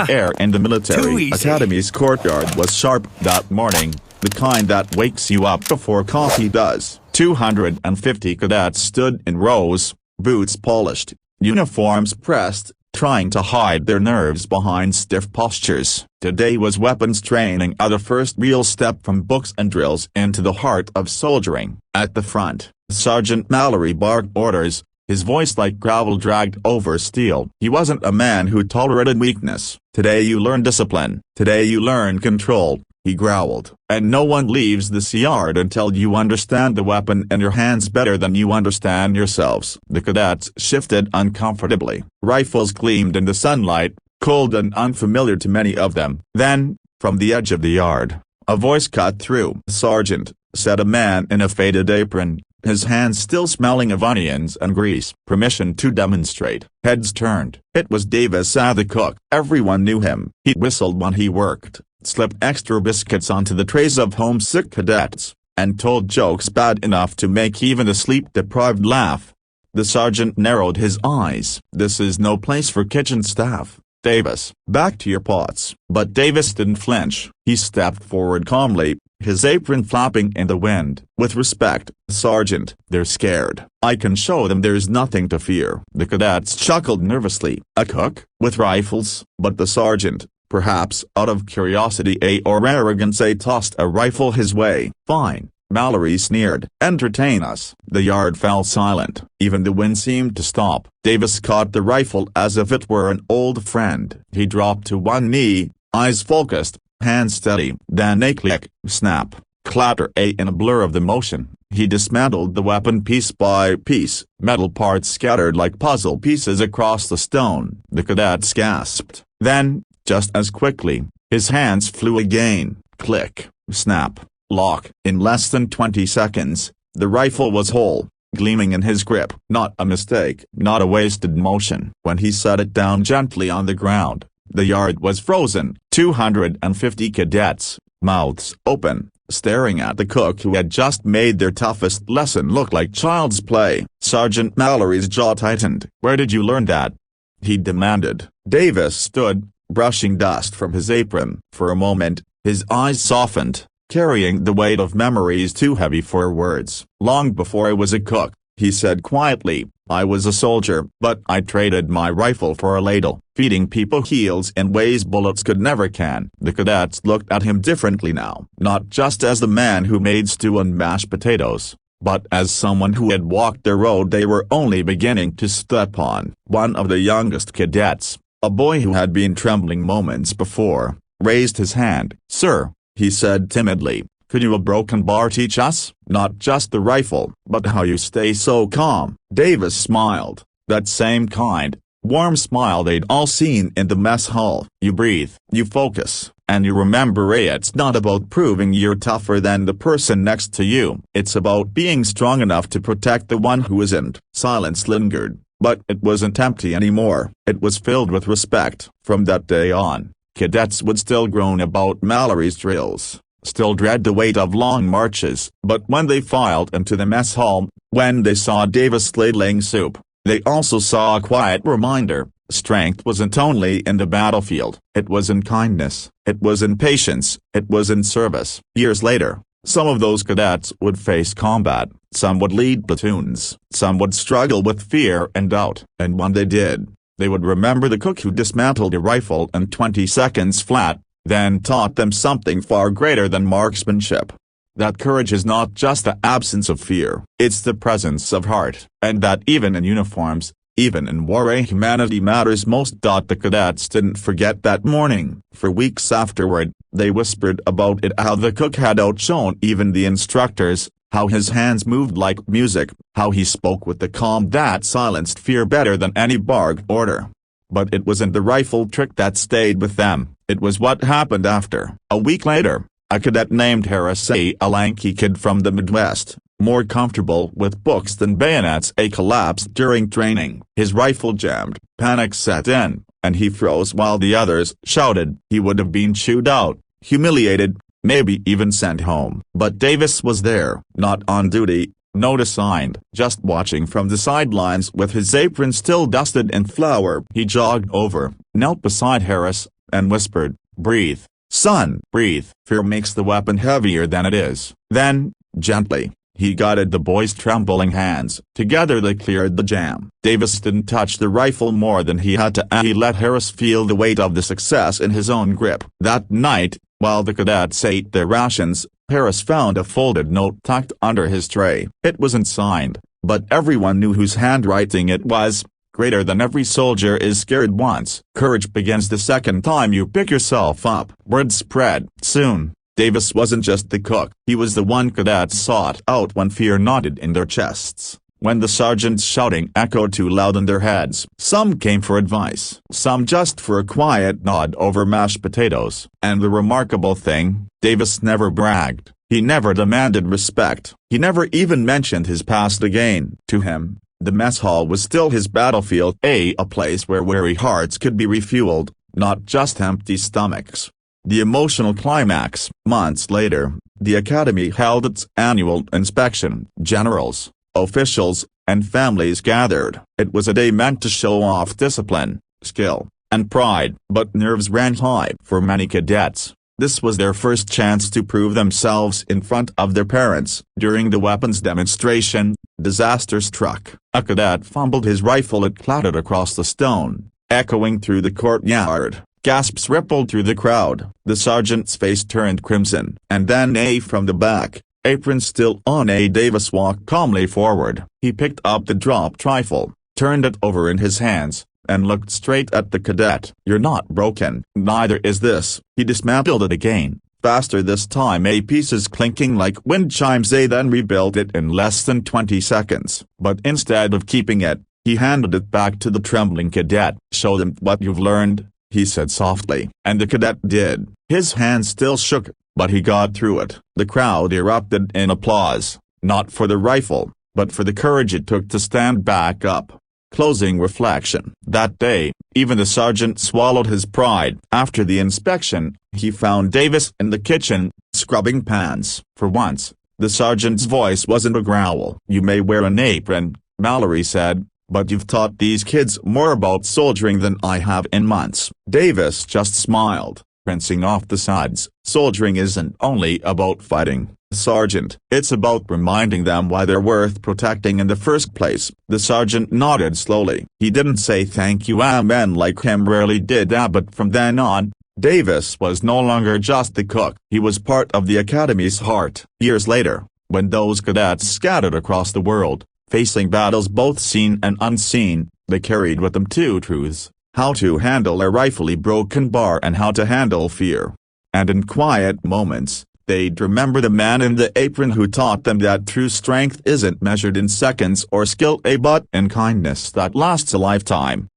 The air in the Too military easy. academy's courtyard was sharp that morning, the kind that wakes you up before coffee does. 250 cadets stood in rows, boots polished, uniforms pressed, trying to hide their nerves behind stiff postures. Today was weapons training, the first real step from books and drills into the heart of soldiering. At the front, Sergeant Mallory barked orders, his voice like gravel dragged over steel. He wasn't a man who tolerated weakness. "Today you learn discipline. Today you learn control," he growled. "And no one leaves this yard until you understand the weapon in your hands better than you understand yourselves." The cadets shifted uncomfortably. Rifles gleamed in the sunlight, cold and unfamiliar to many of them. Then, from the edge of the yard, a voice cut through. "Sergeant," said a man in a faded apron, his hands still smelling of onions and grease. "Permission to demonstrate." Heads turned. It was Davis, the cook. Everyone knew him. He whistled when he worked, slipped extra biscuits onto the trays of homesick cadets, and told jokes bad enough to make even the sleep-deprived laugh. The sergeant narrowed his eyes. "This is no place for kitchen staff, Davis. Back to your pots." But Davis didn't flinch. He stepped forward calmly, his apron flapping in the wind. "With respect, Sergeant, they're scared. I can show them there's nothing to fear." The cadets chuckled nervously. A cook, with rifles? But the sergeant, perhaps out of curiosity or arrogance, tossed a rifle his way. "Fine," Mallory sneered. "Entertain us." The yard fell silent. Even the wind seemed to stop. Davis caught the rifle as if it were an old friend. He dropped to one knee, eyes focused, hands steady. Then a click, snap, clatter. In a blur of the motion, he dismantled the weapon piece by piece, metal parts scattered like puzzle pieces across the stone. The cadets gasped. Then, just as quickly, his hands flew again. Click, snap, lock. In less than 20 seconds, the rifle was whole, gleaming in his grip. Not a mistake, not a wasted motion. When he set it down gently on the ground, the yard was frozen. 250 cadets, mouths open, staring at the cook who had just made their toughest lesson look like child's play. Sergeant Mallory's jaw tightened. "Where did you learn that?" he demanded. Davis stood, brushing dust from his apron. For a moment, his eyes softened, carrying the weight of memories too heavy for words. "Long before I was a cook," he said quietly, "I was a soldier, but I traded my rifle for a ladle, feeding people heals in ways bullets could never can." The cadets looked at him differently now, not just as the man who made stew and mashed potatoes, but as someone who had walked the road they were only beginning to step on. One of the youngest cadets, a boy who had been trembling moments before, raised his hand. "Sir," he said timidly, "could you a broken bar teach us? Not just the rifle, but how you stay so calm." Davis smiled, that same kind, warm smile they'd all seen in the mess hall. "You breathe, you focus, and you remember. It's not about proving you're tougher than the person next to you. It's about being strong enough to protect the one who isn't." Silence lingered, but it wasn't empty anymore. It was filled with respect. From that day on, cadets would still groan about Mallory's drills, still dread the weight of long marches, but when they filed into the mess hall, when they saw Davis ladling soup, they also saw a quiet reminder: strength wasn't only in the battlefield, it was in kindness, it was in patience, it was in service. Years later, some of those cadets would face combat, some would lead platoons, some would struggle with fear and doubt, and when they did, they would remember the cook who dismantled a rifle in 20 seconds flat, then taught them something far greater than marksmanship. That courage is not just the absence of fear, it's the presence of heart, and that even in uniforms, even in war, humanity matters most. The cadets didn't forget that morning. For weeks afterward, they whispered about it, how the cook had outshone even the instructors, how his hands moved like music, how he spoke with the calm that silenced fear better than any barred order. But it wasn't the rifle trick that stayed with them, it was what happened after. A week later, a cadet named Harris, a lanky kid from the Midwest, more comfortable with books than bayonets, collapsed during training. His rifle jammed, panic set in, and he froze while the others shouted. He would have been chewed out, humiliated, maybe even sent home. But Davis was there, not on duty, not assigned, just watching from the sidelines with his apron still dusted in flour. He jogged over, knelt beside Harris, and whispered, "Breathe, son, breathe." Fear makes the weapon heavier than it is. Then, gently, he guided the boy's trembling hands. Together they cleared the jam. Davis didn't touch the rifle more than he had to, and he let Harris feel the weight of the success in his own grip. That night, while the cadets ate their rations, Harris found a folded note tucked under his tray. It wasn't signed, but everyone knew whose handwriting it was. Greater than every soldier is scared once. Courage begins the second time you pick yourself up. Word spread. Soon, Davis wasn't just the cook. He was the one cadets sought out when fear knotted in their chests. When the sergeant's shouting echoed too loud in their heads. Some came for advice. Some just for a quiet nod over mashed potatoes. And the remarkable thing, Davis never bragged. He never demanded respect. He never even mentioned his past again. To him, the mess hall was still his battlefield, a place where weary hearts could be refueled, not just empty stomachs. The emotional climax. Months later, the academy held its annual inspection. Generals, officials, and families gathered. It was a day meant to show off discipline, skill, and pride. But nerves ran high for many cadets. This was their first chance to prove themselves in front of their parents. During the weapons demonstration, disaster struck. A cadet fumbled his rifle. It clattered across the stone, echoing through the courtyard. Gasps rippled through the crowd. The sergeant's face turned crimson. And then from the back, apron still on, Davis walked calmly forward. He picked up the dropped rifle, turned it over in his hands, and looked straight at the cadet. "You're not broken." "Neither is this." He dismantled it again, faster this time, pieces clinking like wind chimes. They then rebuilt it in less than 20 seconds. But instead of keeping it, he handed it back to the trembling cadet. "Show them what you've learned," he said softly. And the cadet did. His hand still shook, but he got through it. The crowd erupted in applause, not for the rifle, but for the courage it took to stand back up. Closing reflection. That day, even the sergeant swallowed his pride. After the inspection, he found Davis in the kitchen, scrubbing pans. For once, the sergeant's voice wasn't a growl. "You may wear an apron," Mallory said, "but you've taught these kids more about soldiering than I have in months." Davis just smiled, rinsing off the suds. "Soldiering isn't only about fighting, Sergeant. It's about reminding them why they're worth protecting in the first place." The sergeant nodded slowly. He didn't say thank you. Men like him rarely did that, but from then on, Davis was no longer just the cook. He was part of the academy's heart. Years later, when those cadets scattered across the world, facing battles both seen and unseen, they carried with them two truths: how to handle a rifle broken bar and how to handle fear. And in quiet moments, they'd remember the man in the apron who taught them that true strength isn't measured in seconds or skill, but in kindness that lasts a lifetime.